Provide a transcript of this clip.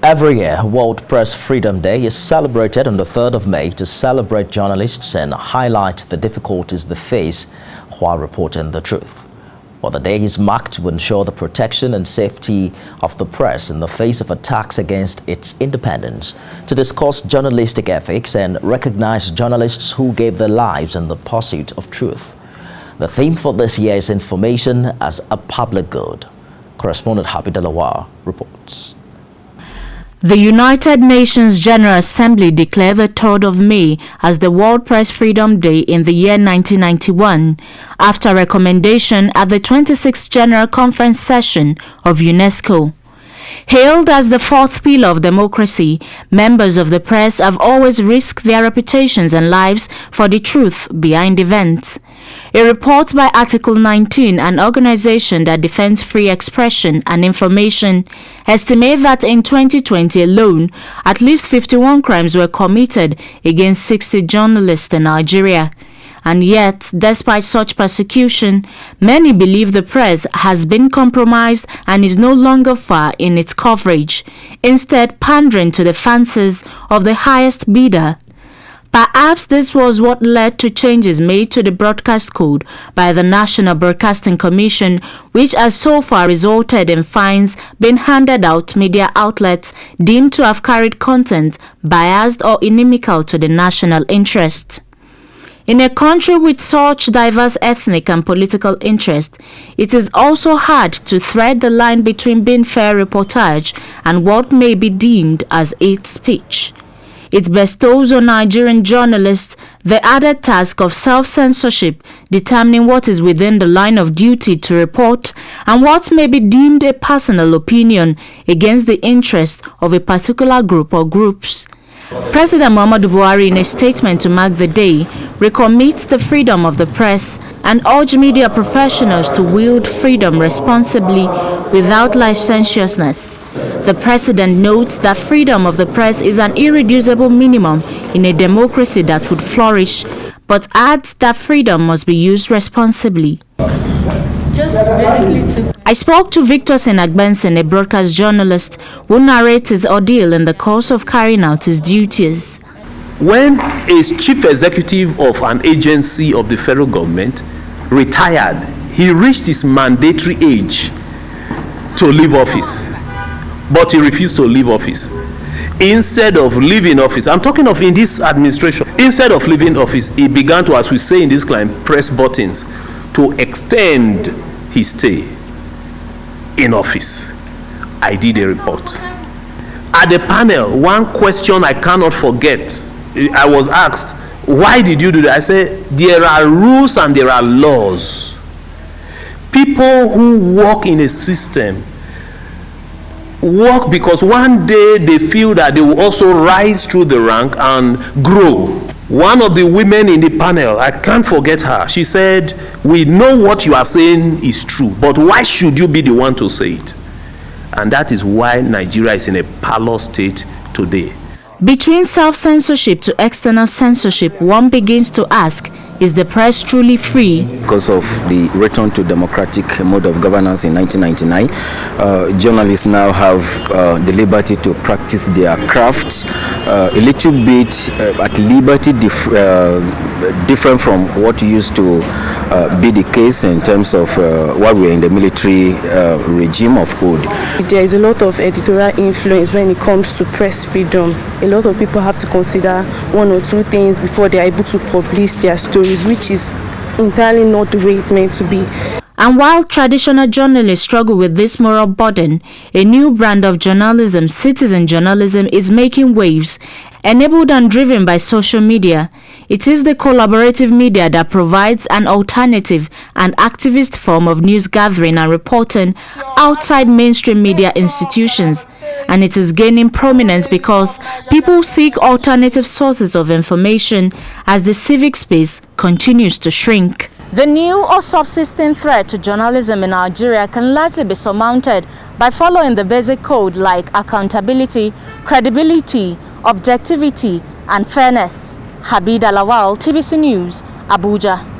Every year, World Press Freedom Day is celebrated on the 3rd of May to celebrate journalists and highlight the difficulties they face while reporting the truth. Well, the day is marked to ensure the protection and safety of the press in the face of attacks against its independence, to discuss journalistic ethics and recognize journalists who gave their lives in the pursuit of truth. The theme for this year is information as a public good. Correspondent Habida Lawal reports. The United Nations General Assembly declared the 3rd of May as the World Press Freedom Day in the year 1991, after recommendation at the 26th General Conference session of UNESCO. Hailed as the fourth pillar of democracy, members of the press have always risked their reputations and lives for the truth behind events. A report by Article 19, an organization that defends free expression and information, estimates that in 2020 alone, at least 51 crimes were committed against 60 journalists in Nigeria. And yet, despite such persecution, many believe the press has been compromised and is no longer fair in its coverage, instead pandering to the fancies of the highest bidder. Perhaps this was what led to changes made to the broadcast code by the National Broadcasting Commission, which has so far resulted in fines being handed out to media outlets deemed to have carried content biased or inimical to the national interest. In a country with such diverse ethnic and political interests, it is also hard to thread the line between being fair reportage and what may be deemed as hate speech. It bestows on Nigerian journalists the added task of self-censorship, determining what is within the line of duty to report and what may be deemed a personal opinion against the interest of a particular group or groups. President Muhammadu Buhari, in a statement to mark the day, recommits the freedom of the press and urged media professionals to wield freedom responsibly without licentiousness. The president notes that freedom of the press is an irreducible minimum in a democracy that would flourish, but adds that freedom must be used responsibly. I spoke to Victor Senagbenson, a broadcast journalist who narrates his ordeal in the course of carrying out his duties. When a chief executive of an agency of the federal government retired, he reached his mandatory age to leave office, but he refused to leave office. Instead of leaving office, I'm talking of in this administration, instead of leaving office, he began to, as we say in this climate, press buttons to extend his stay in office. I did a report. At the panel, one question I cannot forget, I was asked, why did you do that? I said, there are rules and there are laws. People who work in a system work because one day they feel that they will also rise through the rank and grow. One of the women in the panel, I can't forget her, she said, we know what you are saying is true, but why should you be the one to say it? And that is why Nigeria is in a parlor state today. Between self-censorship to external censorship, one begins to ask, is the press truly free? Because of the return to democratic mode of governance in 1999, journalists now have the liberty to practice their craft a little bit at liberty, different from what used to be the case in terms of while we were in the military regime of old. There is a lot of editorial influence when it comes to press freedom. A lot of people have to consider one or two things before they are able to publish their stories, which is entirely not the way it's meant to be. And while traditional journalists struggle with this moral burden, a new brand of journalism, citizen journalism, is making waves, enabled and driven by social media. It is the collaborative media that provides an alternative and activist form of news gathering and reporting outside mainstream media institutions. And it is gaining prominence because people seek alternative sources of information as the civic space continues to shrink. The new or subsisting threat to journalism in Nigeria can largely be surmounted by following the basic code like accountability, credibility, objectivity, and fairness. Habida Lawal, TVC News, Abuja.